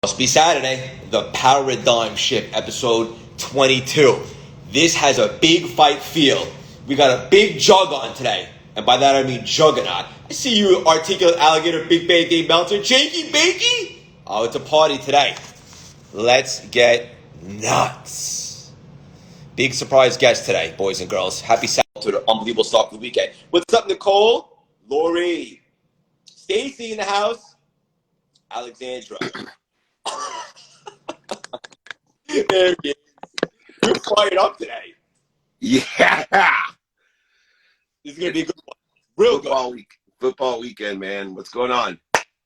Must be Saturday, the Paradigm Shift, episode 22. This has a big fight feel. We got a big jug on today. And by that I mean juggernaut. I see you, articulate alligator, big bad Dave Meltzer. Jakey Bakey? Oh, it's a party today. Let's get nuts. Big surprise guest today, boys and girls. Happy Saturday to the unbelievable start of the weekend. What's up, Nicole? Lori. Stacy in the house. Alexandra. There he is. You're fired up today. Yeah. This is going to be a good one. Real good. Football weekend, man. What's going on?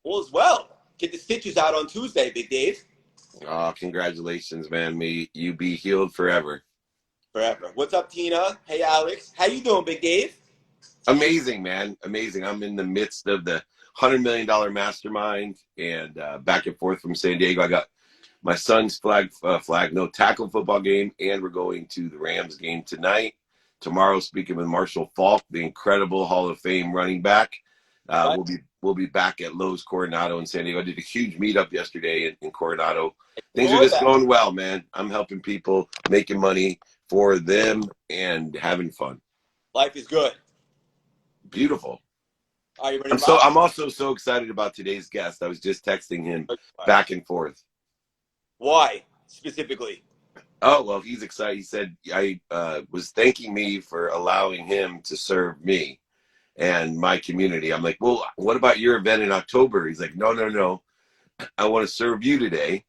All is well. Get the stitches out on Tuesday, Big Dave. Oh, congratulations, man. May you be healed forever. Forever. What's up, Tina? Hey, Alex. How you doing, Big Dave? Amazing, man. Amazing. I'm in the midst of the $100 million mastermind and back and forth from San Diego. I got my son's tackle football game, and we're going to the Rams game tonight. Tomorrow, speaking with Marshall Faulk, the incredible Hall of Fame running back. We'll be back at Lowe's Coronado in San Diego. I did a huge meetup yesterday in Coronado. Things are just going well, man. I'm helping people, making money for them, and having fun. Life is good. Beautiful. Are you ready? I'm also so excited about today's guest. I was just texting him back and forth. Why specifically? Oh, well, he's excited. He said I was thanking me for allowing him to serve me and my community. I'm like, well, what about your event in October? He's like, no. I want to serve you today.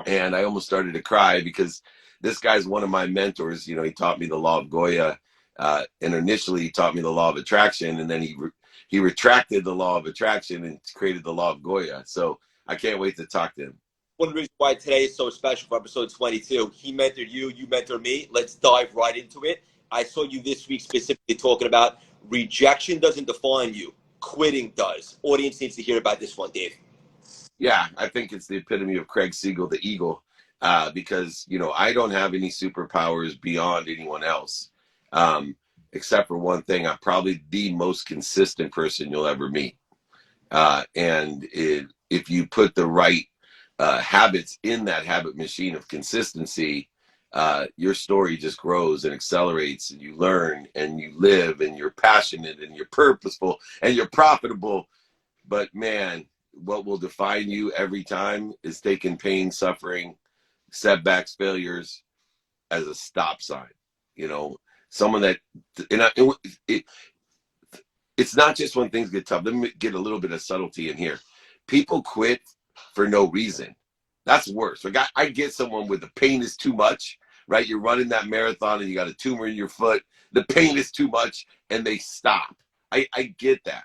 And I almost started to cry because this guy's one of my mentors. You know, he taught me the law of Goya. And initially he taught me the law of attraction. And then he retracted the law of attraction and created the law of Goya. So I can't wait to talk to him. One of the reasons why today is so special for episode 22. He mentored you, you mentored me. Let's dive right into it. I saw you this week specifically talking about rejection doesn't define you. Quitting does. Audience needs to hear about this one, Dave. Yeah, I think it's the epitome of Craig Siegel, the eagle, because, you know, I don't have any superpowers beyond anyone else, except for one thing. I'm probably the most consistent person you'll ever meet. And if you put the right habits in that habit machine of consistency, your story just grows and accelerates, and you learn and you live and you're passionate and you're purposeful and you're profitable. But man, what will define you every time is taking pain, suffering, setbacks, failures as a stop sign. You know, someone that, it's not just when things get tough. Let me get a little bit of subtlety in here. People quit for no reason. That's worse. Like I get someone with the pain is too much, right? You're running that marathon and you got a tumor in your foot. The pain is too much and they stop. I get that.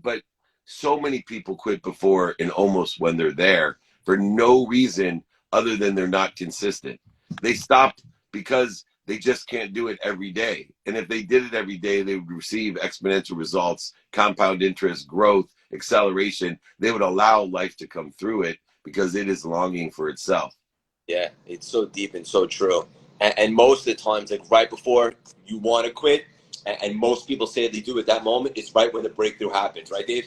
But so many people quit before and almost when they're there for no reason other than they're not consistent. They stopped because they just can't do it every day. And if they did it every day, they would receive exponential results, compound interest, growth, acceleration. They would allow life to come through it because it is longing for itself. Yeah, it's so deep and so true. And most of the times, like right before you want to quit, and most people say they do at that moment, it's right when the breakthrough happens. Right, Dave?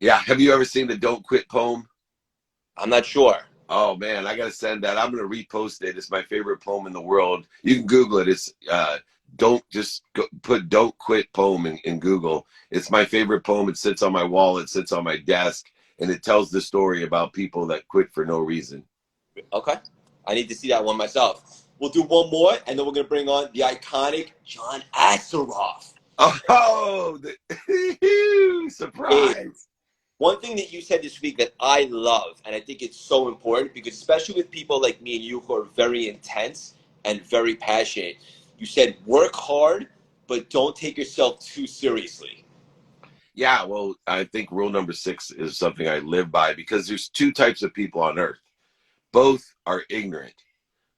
Yeah. Have you ever seen the Don't Quit poem? I'm not sure. Oh, man, I got to send that. I'm going to repost it. It's my favorite poem in the world. You can Google it. It's put Don't Quit poem in Google. It's my favorite poem. It sits on my wall. It sits on my desk. And it tells the story about people that quit for no reason. Okay. I need to see that one myself. We'll do one more, and then we're going to bring on the iconic John Asseroff. Oh, surprise. Hey, one thing that you said this week that I love, and I think it's so important, because especially with people like me and you who are very intense and very passionate, you said work hard, but don't take yourself too seriously. Yeah, well, I think rule number 6 is something I live by, because there's 2 types of people on earth. Both are ignorant,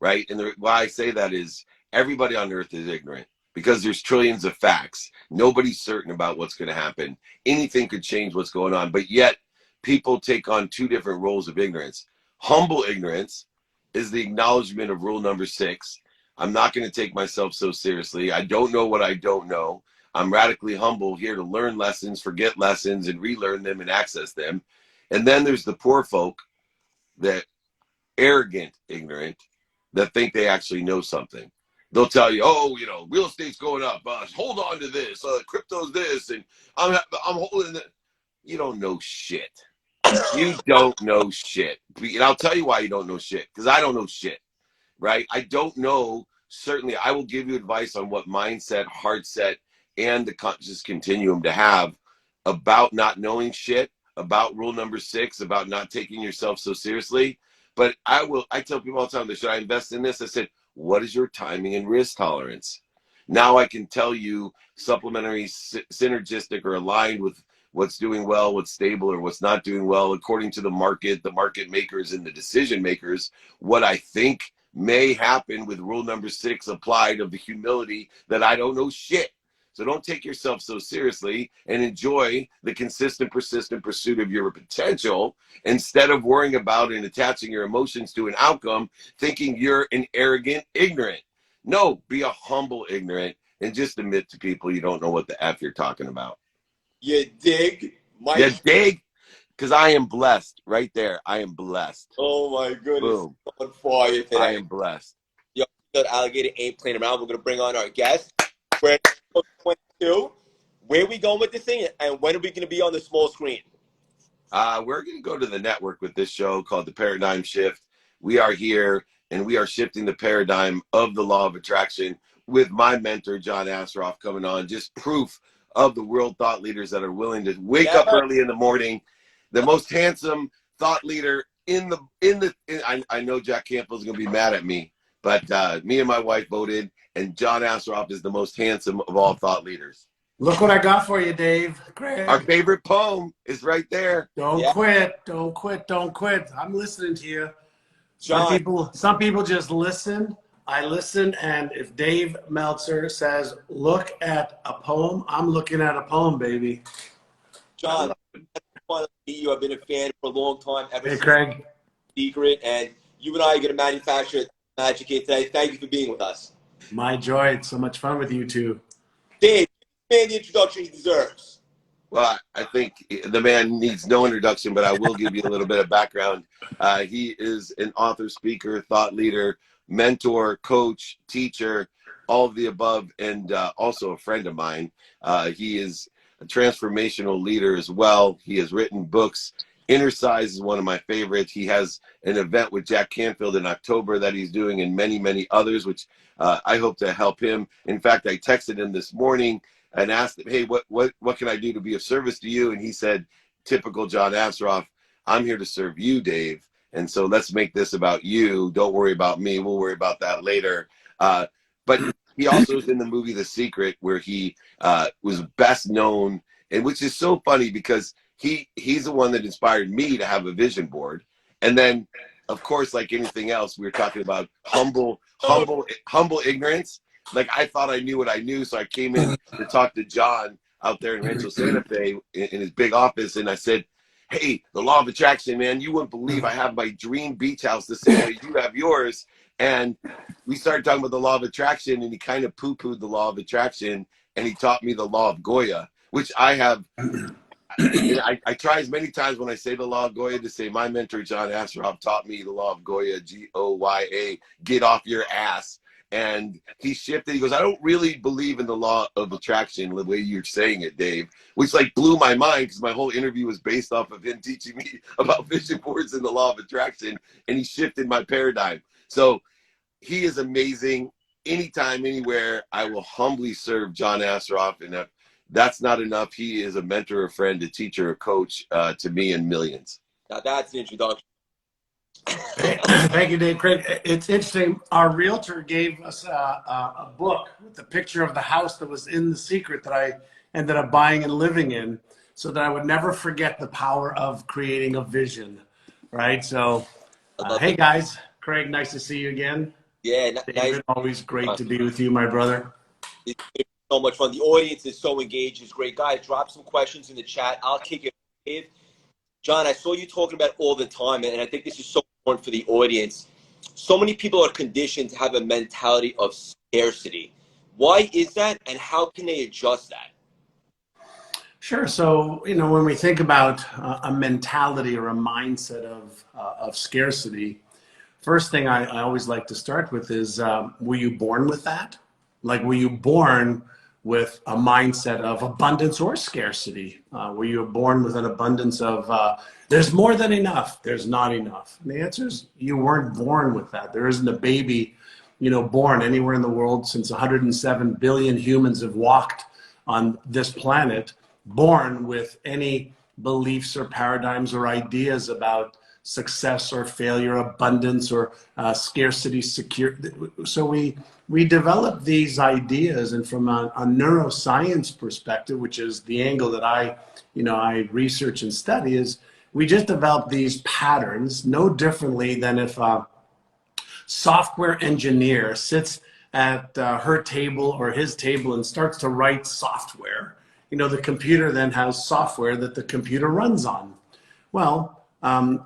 right? And why I say that is everybody on earth is ignorant because there's trillions of facts. Nobody's certain about what's going to happen. Anything could change what's going on, but yet people take on 2 different roles of ignorance. Humble ignorance is the acknowledgement of rule number 6. I'm not going to take myself so seriously. I don't know what I don't know. I'm radically humble, here to learn lessons, forget lessons, and relearn them and access them. And then there's the poor folk the arrogant ignorant that think they actually know something. They'll tell you, oh, you know, real estate's going up. Hold on to this. Crypto's this, and I'm holding it. You don't know shit. You don't know shit. And I'll tell you why you don't know shit. Because I don't know shit, right? I don't know. Certainly, I will give you advice on what mindset, heart set, and the conscious continuum to have about not knowing shit, about rule number 6, about not taking yourself so seriously. But I tell people all the time, should I invest in this? I said, what is your timing and risk tolerance? Now I can tell you supplementary, synergistic, or aligned with what's doing well, what's stable, or what's not doing well, according to the market makers, and the decision makers, what I think may happen with rule number 6 applied, of the humility that I don't know shit. So don't take yourself so seriously, and enjoy the consistent, persistent pursuit of your potential, instead of worrying about and attaching your emotions to an outcome, thinking you're an arrogant ignorant. No, be a humble ignorant, and just admit to people you don't know what the F you're talking about. You dig? You dig? Because I am blessed right there. I am blessed. Oh my goodness. Boom. On fire today. I am blessed. Yo, that alligator ain't playing around. We're going to bring on our guest. We're at 22. Where are we going with this thing? And when are we going to be on the small screen? We're going to go to the network with this show called The Paradigm Shift. We are here, and we are shifting the paradigm of the law of attraction with my mentor, John Asroff, coming on. Just proof of the world thought leaders that are willing to wake up early in the morning. The most handsome thought leader I know Jack Campbell's going to be mad at me, but me and my wife voted, and John Asroff is the most handsome of all thought leaders. Look what I got for you, Dave. Craig. Our favorite poem is right there. Don't quit. Don't quit. Don't quit. I'm listening to you. John. Some people just listen. I listen, and if Dave Meltzer says, look at a poem, I'm looking at a poem, baby. John, I want to meet you. I've been a fan for a long time. Hey, Craig. Secret, and you and I are going to manufacture magic here today. Thank you for being with us. My joy. It's so much fun with you two. Dave, give the introduction he deserves. Well, I think the man needs no introduction, but I will give you a little bit of background. He is an author, speaker, thought leader, mentor, coach, teacher, all of the above, and also a friend of mine. He is a transformational leader as well. He has written books. Inner Size is one of my favorites. He has an event with Jack Canfield in October that he's doing, and many, many others, which I hope to help him. In fact, I texted him this morning and asked him, hey, what can I do to be of service to you? And he said, typical John Asroff, I'm here to serve you, Dave. And so let's make this about you. Don't worry about me. We'll worry about that later. But he also was in the movie The Secret, where he was best known, and which is so funny because he's the one that inspired me to have a vision board. And then, of course, like anything else, we were talking about humble ignorance. Like, I thought I knew what I knew, so I came in to talk to John out there in Rancho Santa Fe in his big office, and I said, hey, the law of attraction, man, you wouldn't believe I have my dream beach house the same way you have yours. And we started talking about the law of attraction, and he kind of poo-pooed the law of attraction, and he taught me the law of Goya, which I have. I try as many times when I say the law of Goya to say my mentor, John Asroff, taught me the law of Goya, Goya, get off your ass. And he shifted. He goes, I don't really believe in the law of attraction the way you're saying it, Dave, which like blew my mind because my whole interview was based off of him teaching me about vision boards and the law of attraction. And he shifted my paradigm. So he is amazing. Anytime, anywhere, I will humbly serve John Asroff. And if that's not enough, he is a mentor, a friend, a teacher, a coach to me and millions. Now that's the introduction. Thank you, Dave. Craig, it's interesting. Our realtor gave us a book with the picture of the house that was in The Secret that I ended up buying and living in, so that I would never forget the power of creating a vision, right? So, hey, guys. Craig, nice to see you again. Yeah, David, nice. always great to be with you, my brother. It's so much fun. The audience is so engaged. It's great. Guys, drop some questions in the chat. I'll kick it. Dave. John, I saw you talking about all the time, and I think this is so important for the audience. So many people are conditioned to have a mentality of scarcity. Why is that, and how can they adjust that? Sure. So, when we think about a mentality or a mindset of scarcity, first thing I always like to start with is, were you born with that? Like, were you born with a mindset of abundance or scarcity? Were you born with an abundance of, there's more than enough, there's not enough? And the answer is you weren't born with that. There isn't a baby, born anywhere in the world since 107 billion humans have walked on this planet, born with any beliefs or paradigms or ideas about success or failure, abundance or scarcity, secure. So we develop these ideas, and from a neuroscience perspective, which is the angle that I research and study, is we just develop these patterns no differently than if a software engineer sits at her table or his table and starts to write software. The computer then has software that the computer runs on. Well,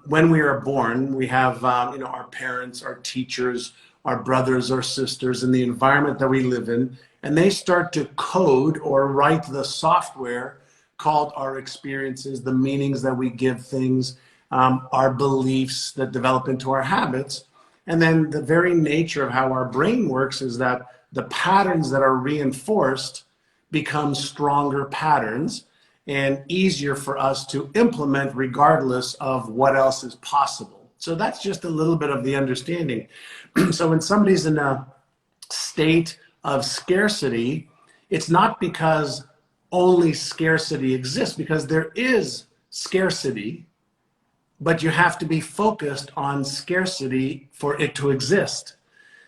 when we are born, we have, our parents, our teachers, our brothers or sisters in the environment that we live in, and they start to code or write the software called our experiences, the meanings that we give things, our beliefs that develop into our habits. And then the very nature of how our brain works is that the patterns that are reinforced become stronger patterns and easier for us to implement regardless of what else is possible. So that's just a little bit of the understanding. So when somebody's in a state of scarcity, it's not because only scarcity exists, because there is scarcity, but you have to be focused on scarcity for it to exist.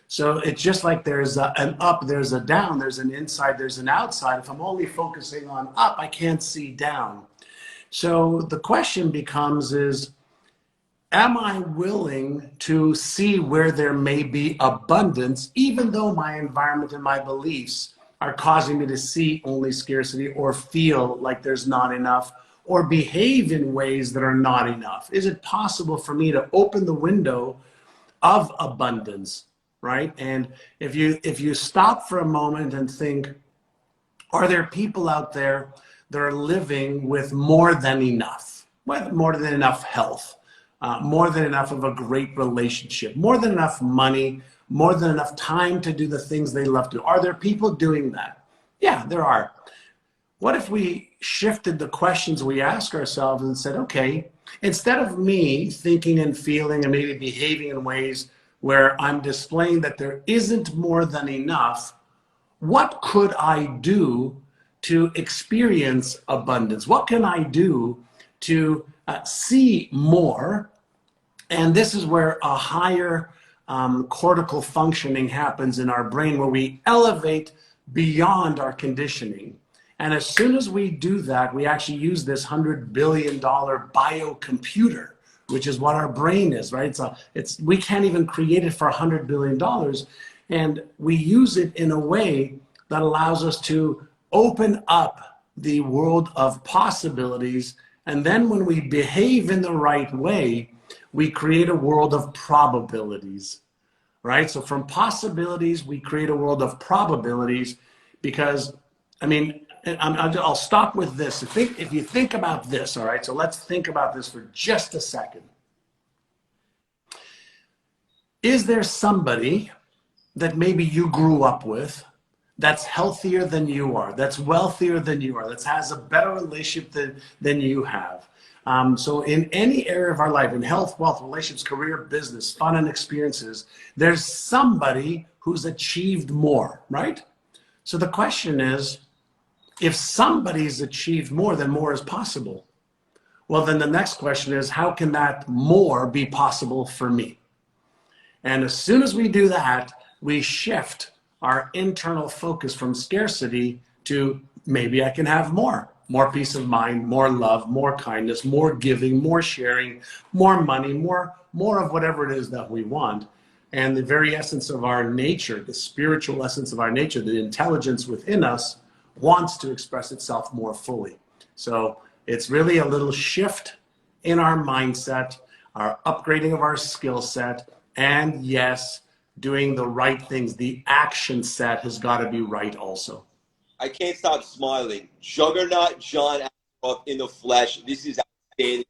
So it's just like there's an up, there's a down, there's an inside, there's an outside. If I'm only focusing on up, I can't see down. So the question becomes is, am I willing to see where there may be abundance, even though my environment and my beliefs are causing me to see only scarcity or feel like there's not enough or behave in ways that are not enough? Is it possible for me to open the window of abundance? Right? And if you stop for a moment and think, are there people out there that are living with more than enough, with more than enough health, more than enough of a great relationship, more than enough money, more than enough time to do the things they love to? Are there people doing that? Yeah, there are. What if we shifted the questions we ask ourselves and said, okay, instead of me thinking and feeling and maybe behaving in ways where I'm displaying that there isn't more than enough, what could I do to experience abundance? What can I do to see more? And this is where a higher cortical functioning happens in our brain, where we elevate beyond our conditioning. And as soon as we do that, we actually use this $100 billion biocomputer, which is what our brain is, right? We can't even create it for $100 billion. And we use it in a way that allows us to open up the world of possibilities. And then when we behave in the right way, we create a world of probabilities, right? So from possibilities, we create a world of probabilities because, I'll stop with this. If you think about this, all right, so let's think about this for just a second. Is there somebody that maybe you grew up with that's healthier than you are, that's wealthier than you are, that has a better relationship than you have? So in any area of our life, in health, wealth, relationships, career, business, fun, and experiences, there's somebody who's achieved more, right? So the question is, if somebody's achieved more, then more is possible. Well, then the next question is, how can that more be possible for me? And as soon as we do that, we shift our internal focus from scarcity to maybe I can have more peace of mind, more love, more kindness, more giving, more sharing, more money, more of whatever it is that we want. And the very essence of our nature, the spiritual essence of our nature, the intelligence within us, wants to express itself more fully. So it's really a little shift in our mindset, our upgrading of our skill set, and yes, doing the right things. The action set has got to be right also. I can't stop smiling. Juggernaut John in the flesh. This is outstanding.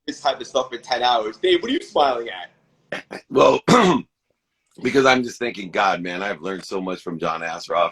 This type of stuff for 10 hours. Dave, what are you smiling at? Well, because I'm just thinking, God, man, I've learned so much from John Asroff.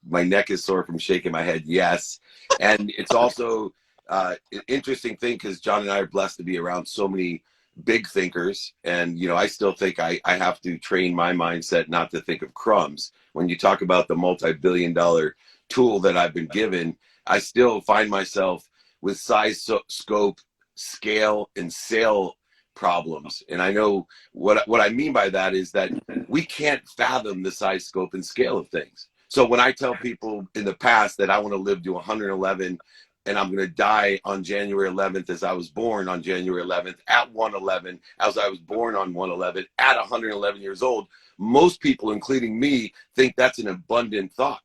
My neck is sore from shaking my head. Yes. And it's also an interesting thing because John and I are blessed to be around so many big thinkers. And, you know, I still think I have to train my mindset not to think of crumbs. When you talk about the multi-billion-dollar tool that I've been given, I still find myself with size, scope, scale, and sale problems. And I know what I mean by that is that we can't fathom the size, scope, and scale of things. So when I tell people in the past that I want to live to 111 and I'm going to die on January 11th as I was born on January 11th at 111, as I was born on 111 at 111 years old, most people, including me, think that's an abundant thought.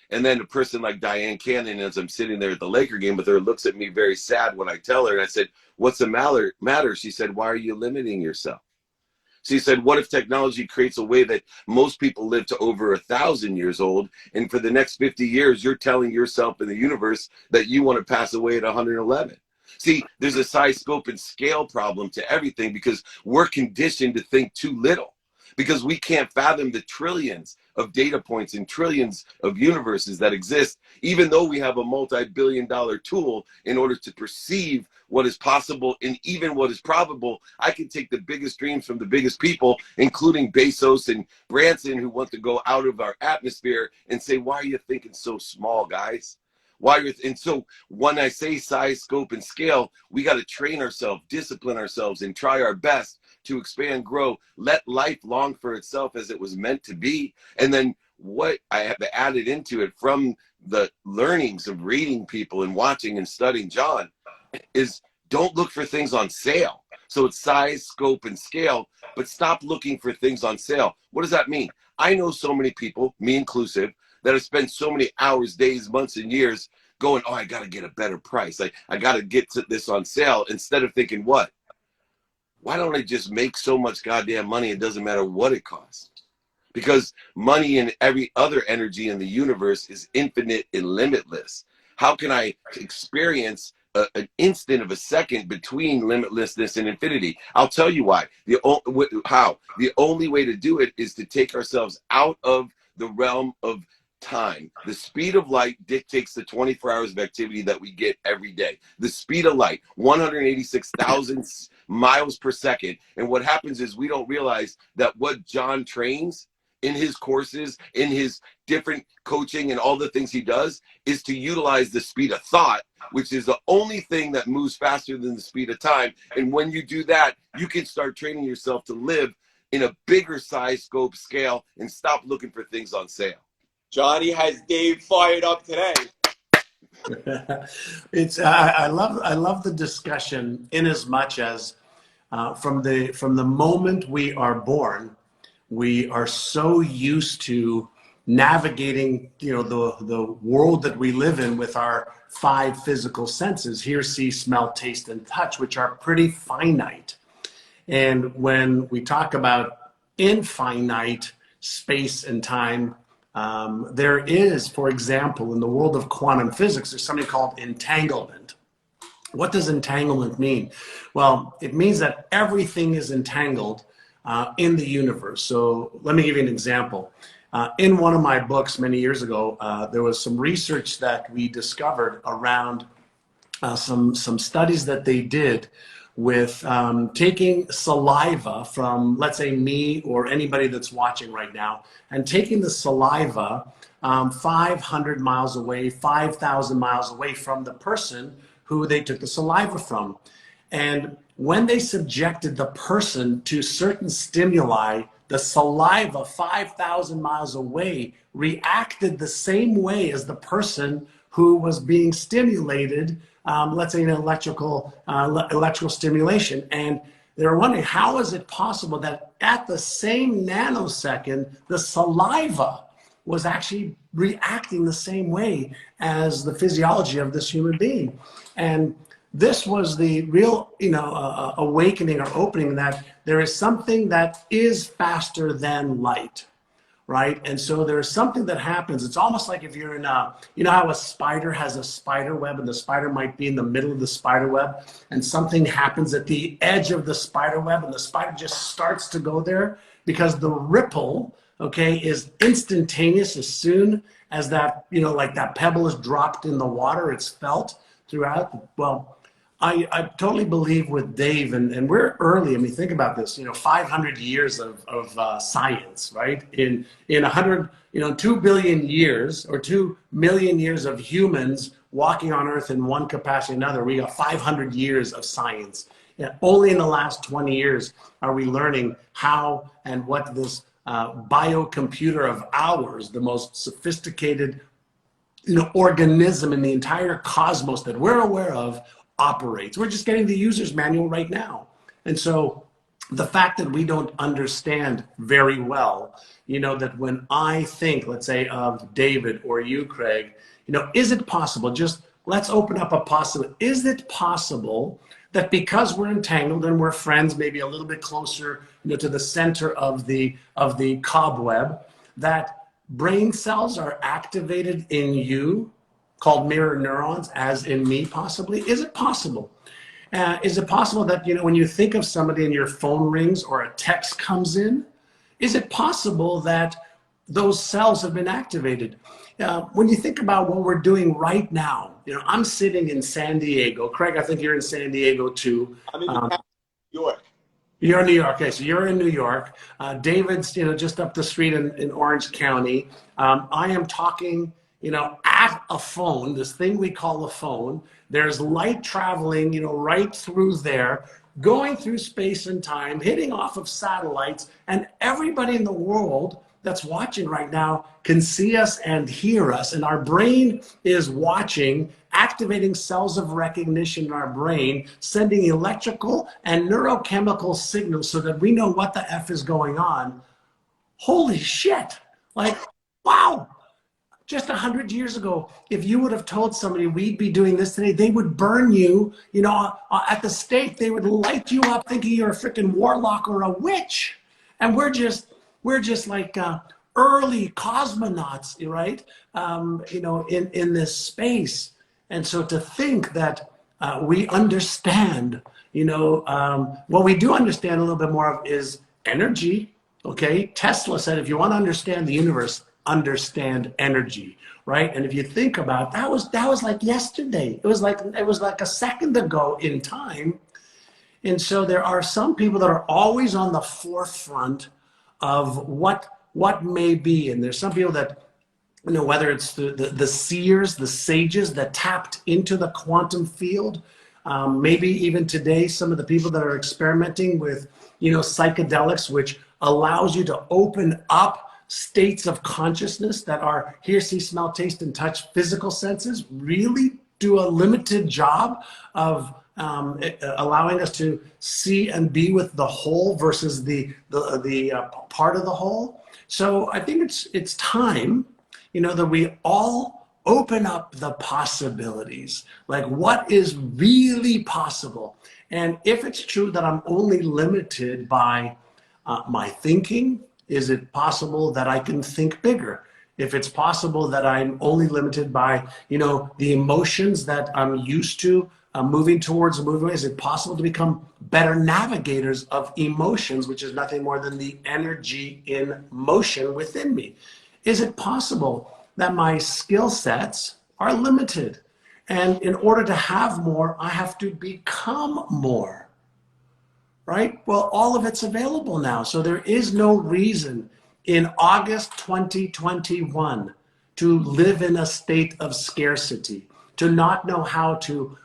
And then a person like Diane Cannon, as I'm sitting there at the Laker game with her, looks at me very sad when I tell her, and I said, what's the matter? She said, why are you limiting yourself? She said, what if technology creates a way that most people live to over 1,000 years old, and for the next 50 years, you're telling yourself in the universe that you want to pass away at 111? See, there's a size, scope, and scale problem to everything because we're conditioned to think too little, because we can't fathom the trillions of data points and trillions of universes that exist, even though we have a multi-billion-dollar tool in order to perceive what is possible and even what is probable. I can take the biggest dreams from the biggest people, including Bezos and Branson, who want to go out of our atmosphere, and say, why are you thinking so small, guys? And so when I say size, scope, and scale, we got to train ourselves, discipline ourselves, and try our best to expand, grow, let life long for itself as it was meant to be. And then what I have added into it from the learnings of reading people and watching and studying John is don't look for things on sale. So it's size, scope, and scale, but stop looking for things on sale. What does that mean? I know so many people, me inclusive, that have spent so many hours, days, months, and years going, oh, I got to get a better price. I got to get to this on sale, instead of thinking, what? Why don't I just make so much goddamn money it doesn't matter what it costs? Because money and every other energy in the universe is infinite and limitless. How can I experience an instant of a second between limitlessness and infinity? I'll tell you why. How? The only way to do it is to take ourselves out of the realm of time. The speed of light dictates the 24 hours of activity that we get every day. The speed of light, 186,000 miles per second. And what happens is we don't realize that what John trains in his courses, in his different coaching and all the things he does, is to utilize the speed of thought, which is the only thing that moves faster than the speed of time. And when you do that, you can start training yourself to live in a bigger size, scope, scale, and stop looking for things on sale. Johnny has Dave fired up today. I love the discussion, in as much as from the moment we are born, we are so used to navigating, the world that we live in with our 5 physical senses: hear, see, smell, taste, and touch, which are pretty finite. And when we talk about infinite space and time, there is, for example, in the world of quantum physics, there's something called entanglement. What does entanglement mean? Well, it means that everything is entangled in the universe. So let me give you an example. In one of my books many years ago, there was some research that we discovered around some studies that they did with taking saliva from, let's say, me or anybody that's watching right now, and taking the saliva 500 miles away, 5,000 miles away from the person who they took the saliva from. And when they subjected the person to certain stimuli, the saliva 5,000 miles away reacted the same way as the person who was being stimulated, let's say an electrical stimulation. And they were wondering, how is it possible that at the same nanosecond, the saliva was actually reacting the same way as the physiology of this human being? And this was the real, awakening or opening, that there is something that is faster than light. right? And so there's something that happens. It's almost like if you're in a, you know how a spider has a spider web and the spider might be in the middle of the spider web and something happens at the edge of the spider web and the spider just starts to go there because the ripple, okay, is instantaneous as soon as that, you know, like that pebble is dropped in the water, it's felt throughout. Well, I totally believe with Dave, and we're early. I mean, think about this. You know, 500 years of science, right? In 100, you know, 2 billion years or 2 million years of humans walking on Earth in one capacity or another, we got 500 years of science. And only in the last 20 years are we learning how and what this biocomputer of ours, the most sophisticated, you know, organism in the entire cosmos that we're aware of, operates. We're just getting the user's manual right now. And so the fact that we don't understand very well, you know, that when I think, let's say, of David or you, Craig, you know, is it possible, just let's open up a possibility. Is it possible that because we're entangled and we're friends, maybe a little bit closer, you know, to the center of the cobweb, that brain cells are activated in you, called mirror neurons, as in me possibly? Is it possible? Is it possible that, you know, when you think of somebody and your phone rings or a text comes in, is it possible that those cells have been activated? When you think about what we're doing right now, you know, I'm sitting in San Diego. Craig, I think you're in San Diego too. I'm in New York. You're in New York. Okay, so you're in New York. David's, you know, just up the street in Orange County. I am talking, you know, at a phone, this thing we call a phone. There's light traveling, you know, right through there, going through space and time, hitting off of satellites, and everybody in the world that's watching right now can see us and hear us. And our brain is watching, activating cells of recognition in our brain, sending electrical and neurochemical signals so that we know what the F is going on. Holy shit. Like, wow. Just 100 years ago, if you would have told somebody we'd be doing this today, they would burn you, you know, at the stake. They would light you up thinking you're a freaking warlock or a witch. And we're just like early cosmonauts, right? You know, in this space. And so to think that we understand, you know, what we do understand a little bit more of is energy. Okay, Tesla said, if you want to understand the universe, understand energy, right? And if you think about that was like yesterday. It was like a second ago in time. And so there are some people that are always on the forefront of what may be, and there's some people that, you know, whether it's the seers, the sages that tapped into the quantum field, maybe even today some of the people that are experimenting with, you know, psychedelics, which allows you to open up states of consciousness that are hear, see, smell, taste, and touch physical senses, really do a limited job of allowing us to see and be with the whole versus the part of the whole. So I think it's time, you know, that we all open up the possibilities, like what is really possible. And if it's true that I'm only limited by my thinking, is it possible that I can think bigger? If it's possible that I'm only limited by, you know, the emotions that I'm used to moving towards a moving, is it possible to become better navigators of emotions, which is nothing more than the energy in motion within me? Is it possible that my skill sets are limited? And in order to have more, I have to become more. Right? Well, all of it's available now. So there is no reason in August 2021 to live in a state of scarcity, to not know how to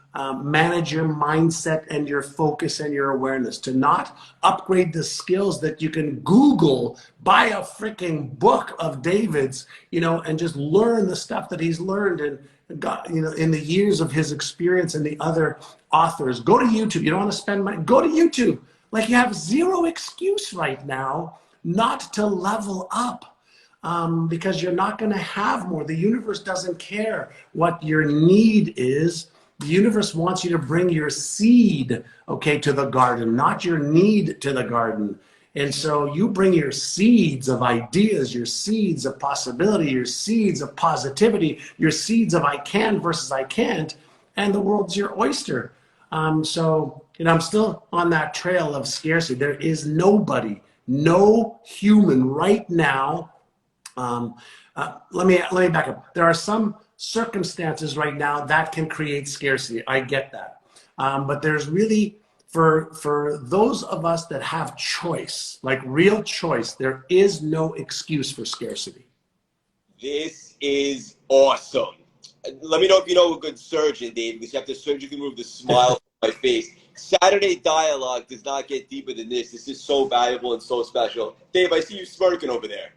manage your mindset and your focus and your awareness, to not upgrade the skills that you can Google, buy a freaking book of David's, you know, and just learn the stuff that he's learned and got, you know, in the years of his experience and the other authors. Go to YouTube. You don't want to spend money, go to YouTube. Like, you have zero excuse right now not to level up, because you're not going to have more. The universe doesn't care what your need is. The universe wants you to bring your seed, okay, to the garden, not your need to the garden. And so you bring your seeds of ideas, your seeds of possibility, your seeds of positivity, your seeds of I can versus I can't, and the world's your oyster. So, I'm still on that trail of scarcity. There is nobody, no human right now. Let me back up. There are some circumstances right now that can create scarcity. I get that. But there's really, for those of us that have choice, like real choice, there is no excuse for scarcity. This is awesome. Let me know if you know a good surgeon, Dave, because you have to surgically remove the smile from my face. Saturday dialogue does not get deeper than this. This is so valuable and so special. Dave, I see you smirking over there.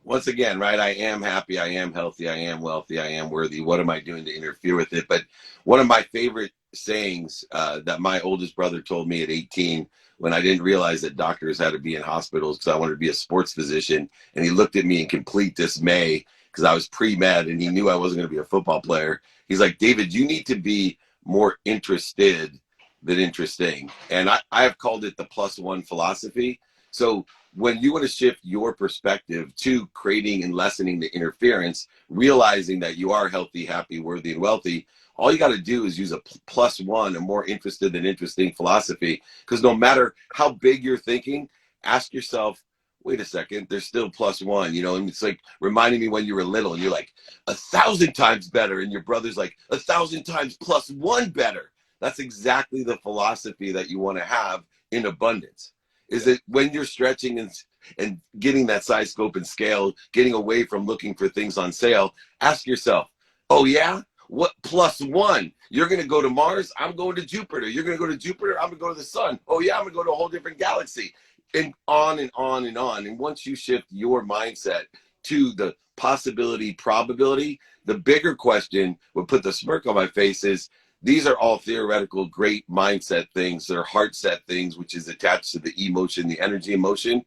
Once again, right, I am happy, I am healthy, I am wealthy, I am worthy. What am I doing to interfere with it? But one of my favorite sayings that my oldest brother told me at 18, when I didn't realize that doctors had to be in hospitals because I wanted to be a sports physician, and he looked at me in complete dismay because I was pre-med and he knew I wasn't going to be a football player. He's like, David, you need to be more interested than interesting. And I have called it the +1 philosophy. So when you want to shift your perspective to creating and lessening the interference, realizing that you are healthy, happy, worthy, and wealthy, all you got to do is use a +1, a more interested than interesting philosophy. Because no matter how big you're thinking, ask yourself, wait a second, there's still +1, and it's like reminding me when you were little and you're like 1,000 times better. And your brother's like 1,000 times +1 better. That's exactly the philosophy that you want to have in abundance. Is that when you're stretching and getting that size, scope, and scale, getting away from looking for things on sale, ask yourself, oh yeah, what +1? You're going to go to Mars, I'm going to Jupiter. You're going to go to Jupiter, I'm going to go to the sun. Oh yeah, I'm going to go to a whole different galaxy. And on and on and on. And once you shift your mindset to the possibility, probability, the bigger question would put the smirk on my face is, these are all theoretical, great mindset things. They're heart set things, which is attached to the emotion, the energy emotion.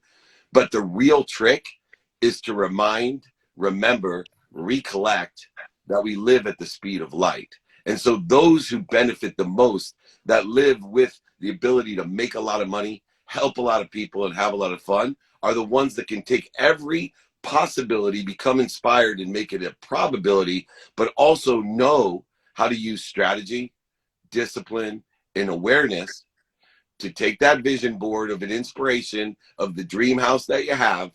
But the real trick is to remember, recollect that we live at the speed of light. And so those who benefit the most, that live with the ability to make a lot of money, help a lot of people, and have a lot of fun, are the ones that can take every possibility, become inspired, and make it a probability, but also know how to use strategy, discipline, and awareness to take that vision board of an inspiration of the dream house that you have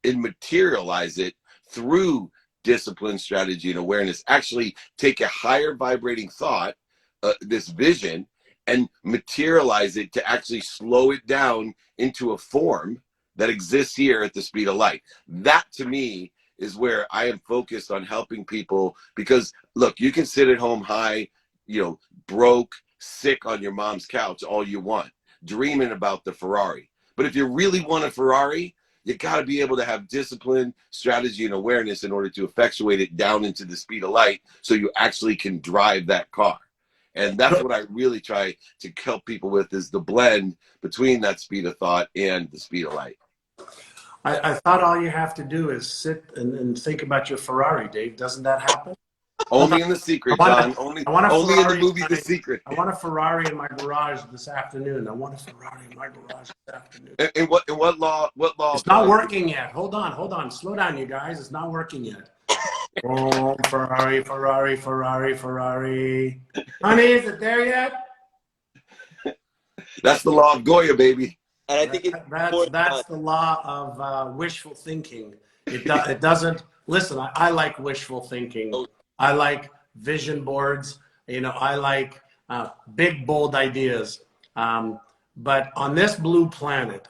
and materialize it through discipline, strategy, and awareness. Actually take a higher vibrating thought, this vision, and materialize it to actually slow it down into a form that exists here at the speed of light. That to me is where I am focused on helping people, because look, you can sit at home high, broke, sick on your mom's couch all you want, dreaming about the Ferrari. But if you really want a Ferrari, you got to be able to have discipline, strategy, and awareness in order to effectuate it down into the speed of light so you actually can drive that car. And that's what I really try to help people with, is the blend between that speed of thought and the speed of light. I thought all you have to do is sit and think about your Ferrari, Dave. Doesn't that happen? Only in The Secret, John. Only in the movie The Secret. I want a Ferrari in my garage this afternoon. I want a Ferrari in my garage this afternoon. And what law? It's not working yet. Hold on. Slow down, you guys. It's not working yet. Oh, Ferrari. Honey, is it there yet? That's the law of Goya, baby. And I think that's the law of wishful thinking. It doesn't. Listen, I like wishful thinking. I like vision boards. I like big, bold ideas. But on this blue planet,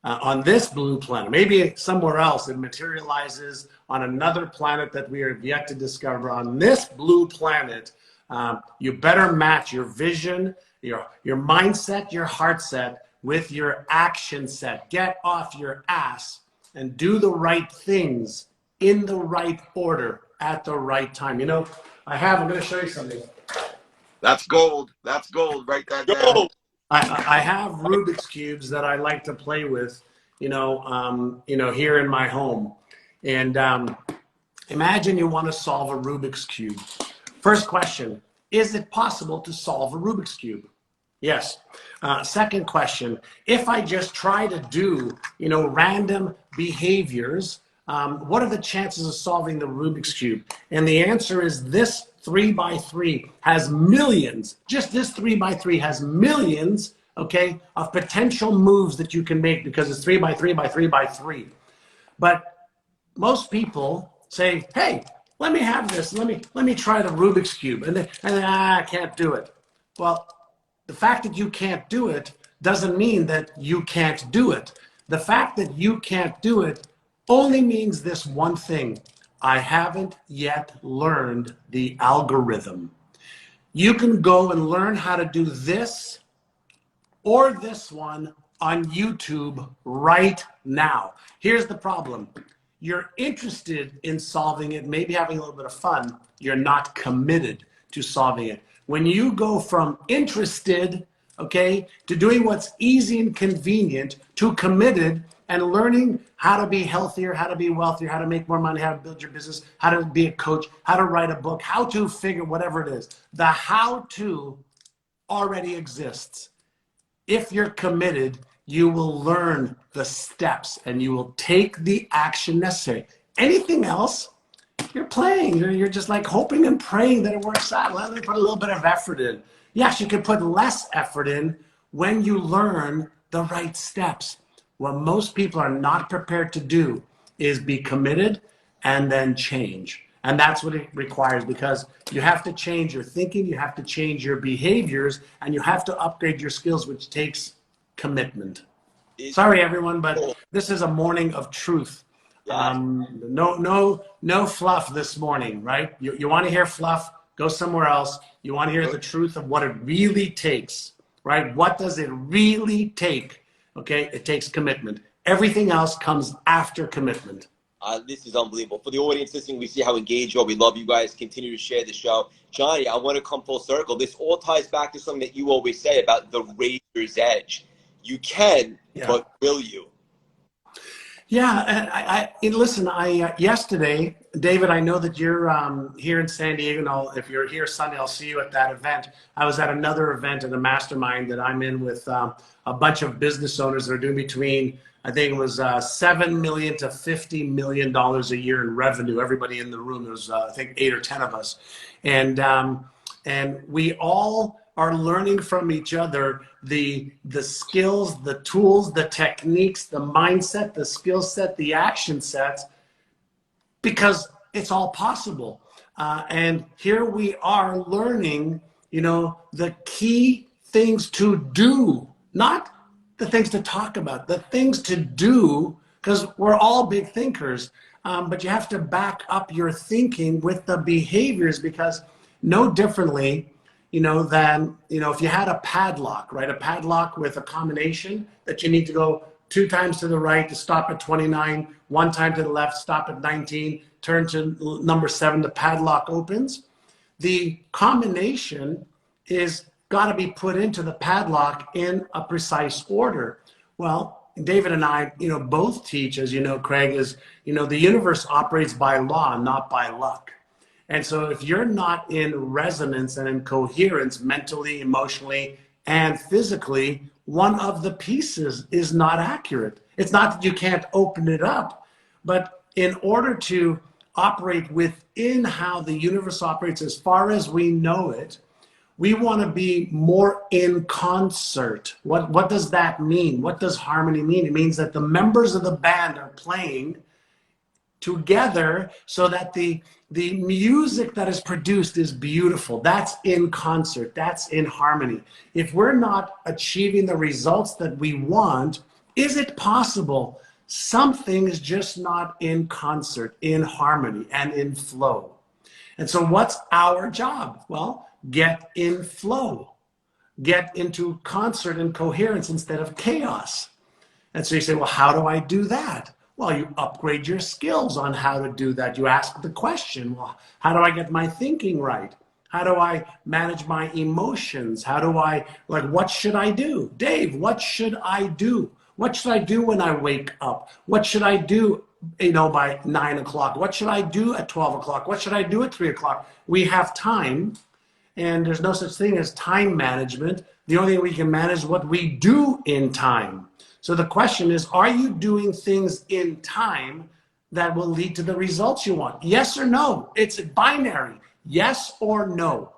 on this blue planet, maybe somewhere else it materializes on another planet that we have yet to discover. On this blue planet, you better match your vision, your mindset, your heart set with your action set. Get off your ass and do the right things in the right order at the right time. I'm going to show you something. That's gold. Write that down. I have Rubik's cubes that I like to play with, here in my home. And imagine you want to solve a Rubik's cube. First question, is it possible to solve a Rubik's cube? Yes. Second question, if I just try to do, random behaviors, what are the chances of solving the Rubik's Cube? And the answer is this 3x3 has millions, just this 3x3 has millions, okay, of potential moves that you can make because it's 3x3x3x3. But most people say, hey, let me have this. Let me try the Rubik's Cube. And I can't do it. Well, the fact that you can't do it doesn't mean that you can't do it. The fact that you can't do it only means this one thing. I haven't yet learned the algorithm. You can go and learn how to do this or this one on YouTube right now. Here's the problem. You're interested in solving it, maybe having a little bit of fun. You're not committed to solving it. When you go from interested, okay, to doing what's easy and convenient, to committed and learning how to be healthier, how to be wealthier, how to make more money, how to build your business, how to be a coach, how to write a book, how to figure whatever it is. The how to already exists. If you're committed, you will learn the steps and you will take the action necessary. Anything else, you're playing. You're just like hoping and praying that it works out. Let me put a little bit of effort in. Yes, you can put less effort in when you learn the right steps. What most people are not prepared to do is be committed and then change. And that's what it requires, because you have to change your thinking, you have to change your behaviors, and you have to upgrade your skills, which takes commitment. Sorry, everyone, but this is a morning of truth. No fluff this morning, right? You want to hear fluff? Go somewhere else. You want to hear the truth of what it really takes, right? What does it really take? Okay, it takes commitment. Everything else comes after commitment. This is unbelievable. For the audience listening, we see how engaged you are. We love you guys. Continue to share the show. Johnny, I want to come full circle. This all ties back to something that you always say about the razor's edge. You can, but will you? Yeah, listen, yesterday, David, I know that you're here in San Diego, and if you're here Sunday, I'll see you at that event. I was at another event at a mastermind that I'm in with a bunch of business owners that are doing between, I think it was $7 million to $50 million a year in revenue. Everybody in the room, there was I think 8 or 10 of us, and we all are learning from each other the skills, the tools, the techniques, the mindset, the skill set, the action sets, because it's all possible. And here we are learning, the key things to do, not the things to talk about, the things to do, because we're all big thinkers, but you have to back up your thinking with the behaviors, because no differently, than, if you had a padlock, right? A padlock with a combination that you need to go 2 times to the right to stop at 29, 1 time to the left, stop at 19, turn to number 7, the padlock opens. The combination is got to be put into the padlock in a precise order. Well, David and I, both teach, as you know, Craig, is, the universe operates by law, not by luck. And so if you're not in resonance and in coherence mentally, emotionally, and physically, one of the pieces is not accurate. It's not that you can't open it up, but in order to operate within how the universe operates as far as we know it, we want to be more in concert. What does that mean? What does harmony mean? It means that the members of the band are playing together so that the music that is produced is beautiful. That's in concert. That's in harmony. If we're not achieving the results that we want, is it possible something is just not in concert, in harmony, and in flow? And so what's our job? Well, get in flow. Get into concert and coherence instead of chaos. And so you say, well, how do I do that? Well, you upgrade your skills on how to do that. You ask the question, well, how do I get my thinking right? How do I manage my emotions? How do I, what should I do? Dave, what should I do? What should I do when I wake up? What should I do, by 9 o'clock? What should I do at 12 o'clock? What should I do at 3 o'clock? We have time. And there's no such thing as time management. The only thing we can manage is what we do in time. So the question is, are you doing things in time that will lead to the results you want? Yes or no? It's binary. Yes or no.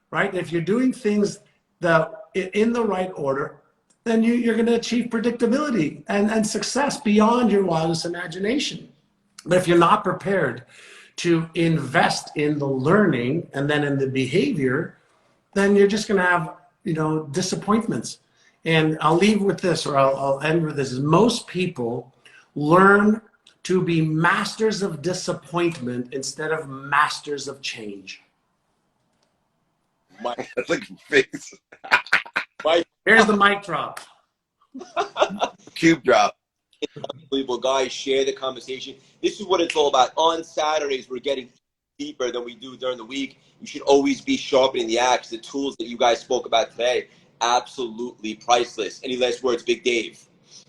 Right? If you're doing things in the right order, then you're going to achieve predictability and success beyond your wildest imagination. But if you're not prepared to invest in the learning and then in the behavior, then you're just going to have, disappointments. And I'll leave with this, or I'll end with this, is most people learn to be masters of disappointment instead of masters of change. Mike, look at face. Mike, here's the mic drop. Cube drop. Unbelievable, guys. Share the conversation. This is what it's all about. On Saturdays, we're getting deeper than we do during the week. You should always be sharpening the axe. The tools that you guys spoke about today, absolutely priceless. Any last words, Big Dave?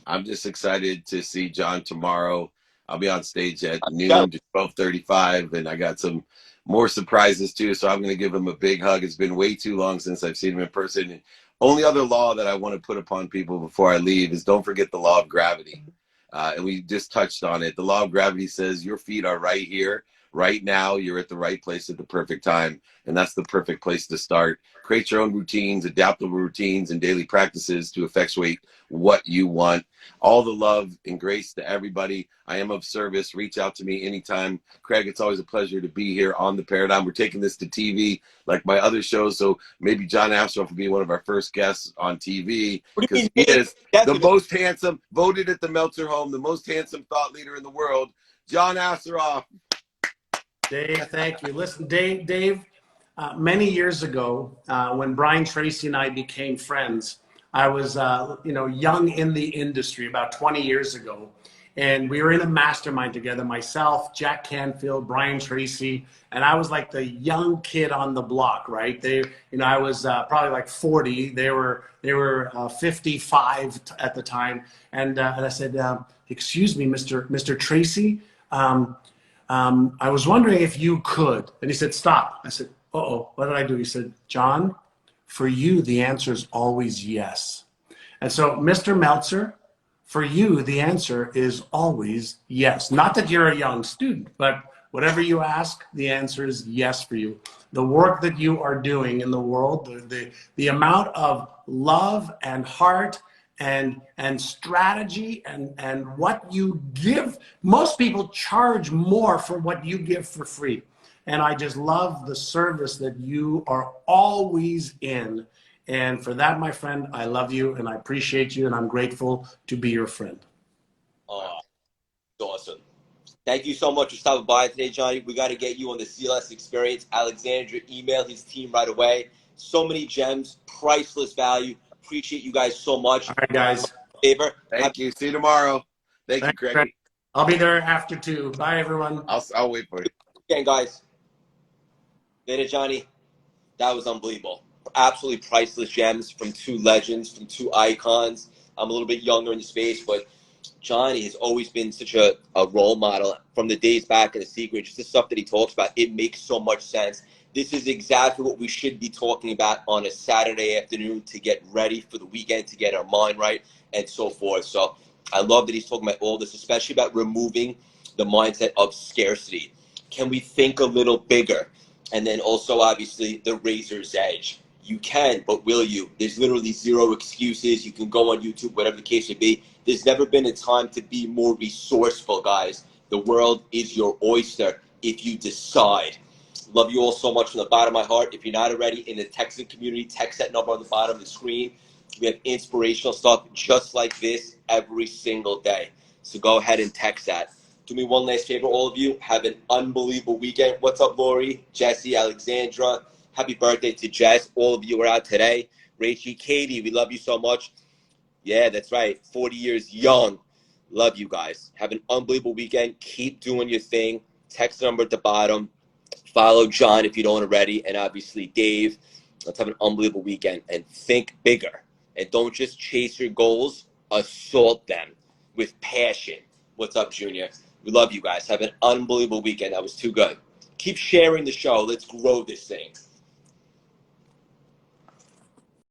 I'm just excited to see John tomorrow. I'll be on stage at noon to 12:35, and I got some more surprises too. So I'm going to give him a big hug. It's been way too long since I've seen him in person. And only other law that I want to put upon people before I leave is don't forget the law of gravity. And we just touched on it. The law of gravity says your feet are right here, right now. You're at the right place at the perfect time. And that's the perfect place to start. Create your own routines, adaptable routines, and daily practices to effectuate what you want. All the love and grace to everybody. I am of service. Reach out to me anytime. Craig, it's always a pleasure to be here on The Paradigm. We're taking this to TV like my other shows. So maybe John Astroff will be one of our first guests on TV, because he is the most handsome, voted at the Meltzer home, the most handsome thought leader in the world, John Astroff. Dave, thank you. Listen, Dave, many years ago, when Brian Tracy and I became friends, I was, young in the industry about 20 years ago. And we were in a mastermind together, myself, Jack Canfield, Brian Tracy, and I was like the young kid on the block, right? I was probably like 40. They were 55 at the time. And I said, excuse me, Mr. Tracy, I was wondering if you could. And he said, stop. I said, uh-oh, what did I do? He said, John, for you, the answer is always yes. And so, Mr. Meltzer, for you, the answer is always yes. Not that you're a young student, but whatever you ask, the answer is yes for you. The work that you are doing in the world, the amount of love and heart and strategy and what you give. Most people charge more for what you give for free. And I just love the service that you are always in. And for that, my friend, I love you and I appreciate you and I'm grateful to be your friend. Oh, awesome. Thank you so much for stopping by today, Johnny. We got to get you on the CLS experience. Alexandra, email his team right away. So many gems, priceless value. Appreciate you guys so much. All right, guys. Favor. Thank you. See you tomorrow. Thank you, Craig. I'll be there after 2. Bye, everyone. I'll wait for you. Again, guys. Later, Johnny. That was unbelievable. Absolutely priceless gems from 2 legends, from 2 icons. I'm a little bit younger in the space, but Johnny has always been such a role model from the days back in The Secret. Just the stuff that he talks about, it makes so much sense. This is exactly what we should be talking about on a Saturday afternoon to get ready for the weekend, to get our mind right, and so forth. So I love that he's talking about all this, especially about removing the mindset of scarcity. Can we think a little bigger? And then also, obviously, the razor's edge. You can, but will you? There's literally 0 excuses. You can go on YouTube, whatever the case may be. There's never been a time to be more resourceful, guys. The world is your oyster if you decide. Love you all so much from the bottom of my heart. If you're not already in the texting community, text that number on the bottom of the screen. We have inspirational stuff just like this every single day. So go ahead and text that. Do me one last favor, all of you. Have an unbelievable weekend. What's up, Lori, Jesse, Alexandra? Happy birthday to Jess. All of you are out today. Rachie, Katie, we love you so much. Yeah, that's right. 40 years young. Love you guys. Have an unbelievable weekend. Keep doing your thing. Text the number at the bottom. Follow John if you don't already. And obviously Dave. Let's have an unbelievable weekend. And think bigger. And don't just chase your goals. Assault them with passion. What's up, Junior? We love you guys. Have an unbelievable weekend. That was too good. Keep sharing the show. Let's grow this thing.